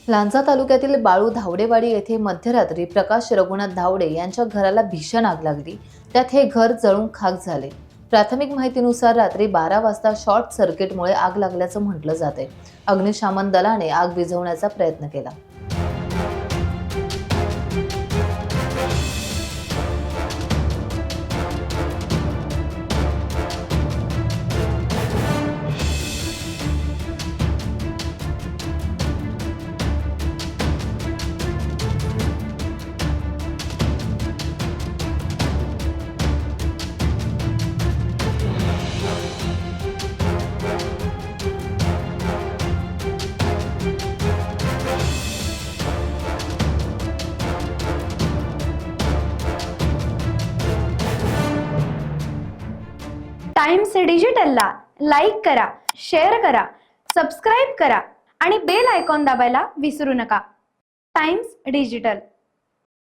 लांजा तालुक्यातील बाळू धावडेवाडी येथे मध्यरात्री प्रकाश रघुनाथ धावडे यांच्या घराला भीषण आग लागली। त्यात हे घर जळून खाक झाले। प्राथमिक माहितीनुसार रात्री 12 वाजता शॉर्ट सर्किटमुळे आग लागल्याचं म्हटलं जाते। अग्निशमन दलाने आग विझवण्याचा प्रयत्न केला। टाइम्स डिजिटलला लाईक करा, शेअर करा, सबस्क्राईब करा आणि बेल आयकॉन दाबायला विसरू नका। Times digital.